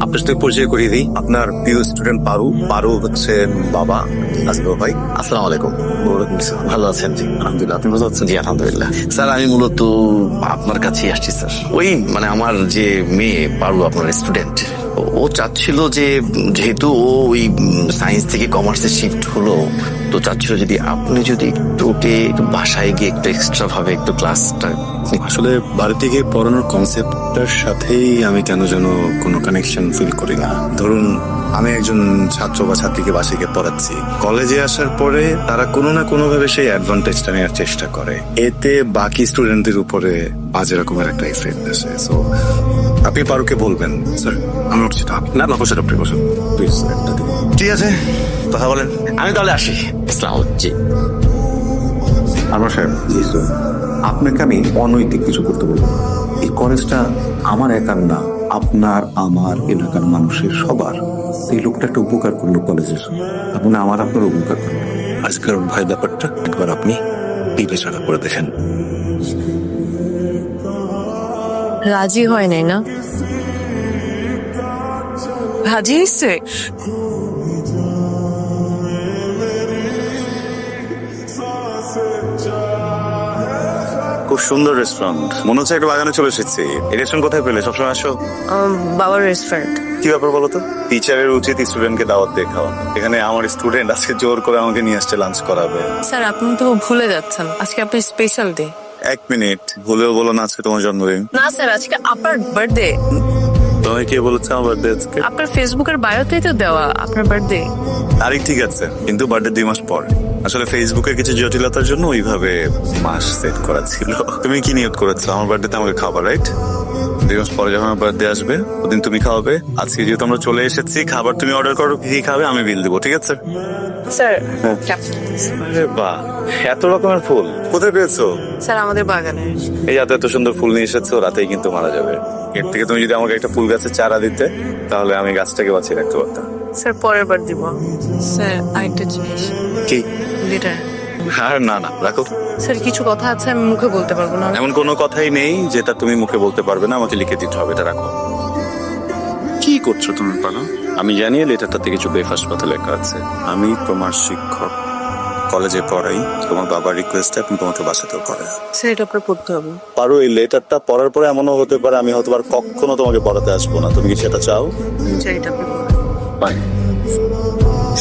আপনার সাথে পরিচয় করিয়ে দিই, আপনার প্রিয় স্টুডেন্ট পারু। পারু হচ্ছে বাবা আসবে ভাই। আসসালামু আলাইকুম। ভালো আছেন? জি আলহামদুলিল্লাহ, আপনি ভালো আছেন? জি আলহামদুলিল্লাহ। স্যার আমি মূলত আপনার কাছেই আসছি স্যার। ওই মানে আমার যে মেয়ে পারু, আপনার স্টুডেন্ট, ও চাচ্ছিল যে যেহেতু ও ওই সায়েন্স থেকে কমার্সে শিফট হলো, তো চাচ্ছিল যদি আপনি যদি একটু ওকে বাসায় গিয়ে একটু এক্সট্রা ভাবে একটু ক্লাসটা। আসলে বাড়ি থেকে পড়ানোর কনসেপ্টটার সাথেই আমি কেন যেন কোনো কানেকশন ফিল করি না। ধরুন আমি একজন ছাত্র বা ছাত্রীকে বাসায় গিয়ে পড়াচ্ছি, কলেজে আসার পরে তারা কোনো না কোনো ভাবে সেই অ্যাডভান্টেজটা নেওয়ার চেষ্টা করে, এতে বাকি স্টুডেন্টদের উপরে বাজে রকমের একটা ইফেক্ট আসে। সো আপনি পারুকে বলবেন, স্যার আমি উঠছি, তো আপনি না বসেন, আপনি বসেন প্লিজ। ঠিক আছে, কথা বলেন, আমি তাহলে আসি। আসসালামু আলাইকুম। জি আমার সাহেব, জি স্যার, আপনাকে আমি অনৈতিক কিছু করতে বলবো। এই কলেজটা আমার একার না, আপনার, আমার, এলাকার মানুষের, সবার। এই লোকটা একটা উপকার করলো কলেজের, আপনি আমার আপনার উপকার করলো। আজকের ভয় ব্যাপারটা একবার আপনি বিবেচনা করে দেখেন। রাজি হয় নাই না? রাজি হয়েছে? খুব সুন্দর রেস্টুরেন্ট, মনে হচ্ছে একটা বাগানে চলে এসেছি। এই রেস্টুরেন্ট কোথায় পেলে? সবসময় আসো? বাবার রেস্টুরেন্ট। কি ব্যাপার বলো তো? টিচারের উচিত স্টুডেন্টকে দাওয়াত দিয়ে খাওয়া। এখানে আমার স্টুডেন্ট আজকে জোর করে আমাকে নিয়ে আসছে লাঞ্চ করাবে। স্যার আপনি তো ভুলে যাচ্ছেন, আজকে আপনার স্পেশাল ডে। এক মিনিট, ভুলেও বলো না আজকে তোমার জন্মদিন। না স্যার, আজকে আপনার বার্থডে। তোমায় কে বলেছে আমার বার্থডে আজকে? আপনার ফেসবুকের বায়োতেই তো দেওয়া আপনার বার্থডে। তারিখ ঠিক আছে, কিন্তু বার্থডে 2 মাস পর। আসলে ফেসবুকের কিছু জটিলতার জন্য ওইভাবে মাস সেট করা ছিল। তুমি কি নিয়ত করেছো আমার বার্থডেতে আমাকে খাবার, রাইট? 2 মাস পরে যখন আমার বার্থডে আসবে ওদিন তুমি খাওয়াবে। আজকে যেহেতু আমরা চলে এসেছি, খাবার তুমি অর্ডার করো, কি খাবে আমি বিল দেবো, ঠিক আছে? স্যার আরে বাহ, এত রকমের ফুল কোথায় পেয়েছো? স্যার আমাদের বাগানে। এই রাতে এত সুন্দর ফুল নিয়ে এসেছো, রাতেই কিন্তু মারা যাবে। এর থেকে তুমি যদি আমাকে একটা ফুল গাছের চারা দিতে, তাহলে আমি গাছটাকে বাঁচিয়ে রাখতে পারতাম। স্যার পরের বার দিব। স্যার আরেকটা জিনিস, কি? লেটার। আর না না, রাখো। স্যার কিছু কথা আছে আমি মুখে বলতে পারবো না। এমন কোনো কথাই নেই যেটা তুমি মুখে বলতে পারবে না, আমাকে লিখে দিতে হবে, এটা রাখো। কি করছো তুমি পারো? আমি জানি লেটারটাতে কিছু বেফাস কথা লেখা আছে। আমি তোমার শিক্ষক, কলেজে পড়াই, তোমার বাবার রিকোয়েস্টে এখন তোমাকে বাসাতেও পড়াই। স্যার এটা আপনার পড়তে হবে। পারো, এই লেটারটা পড়ার পরে এমনও হতে পারে আমি হয়তো আর কখনো তোমাকে পড়াতে আসবো না। তুমি কি সেটা চাও? স্যার এটা আপনি পড়বেন। বাই।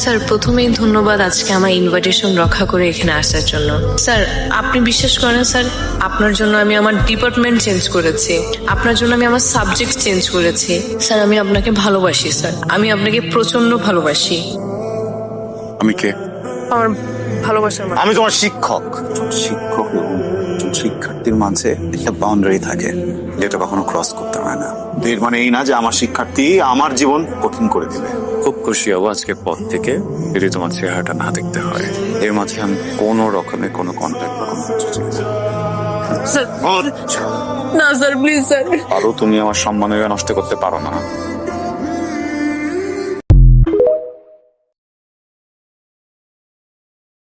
স্যার প্রথমেই ধন্যবাদ আজকে আমার ইনভাইটেশন রক্ষা করে এখানে আসার জন্য। স্যার আপনি বিশ্বাস করেন স্যার, আপনার জন্য আমি আমার ডিপার্টমেন্ট চেঞ্জ করেছি, আপনার জন্য আমি আমার সাবজেক্ট চেঞ্জ করেছি। স্যার আমি আপনাকে ভালোবাসি স্যার, আমি আপনাকে প্রচন্ড ভালোবাসি। আমি কে? আমার ভালোবাসার মানুষ। আমি তোমার শিক্ষক। শিক্ষক এবং শিক্ষার্থীর মাঝে একটা বাউন্ডারি থাকে যেটা কখনো ক্রস করতে হয় না। এর মানে এই না যে আমার শিক্ষার্থী আমার জীবন কঠিন করে দিবে। খুব খুশি হবো আজকের পর থেকে যদি তোমার চেহারাটা না দেখতে হয়। এর মাঝে আমি কোনো রকমের কোনো কন্ট্যাক্ট বা কোনো কিছু চাই না। স্যার না স্যার, প্লিজ স্যার। আরো তুমি আমার সম্মানের নষ্ট করতে পারো না।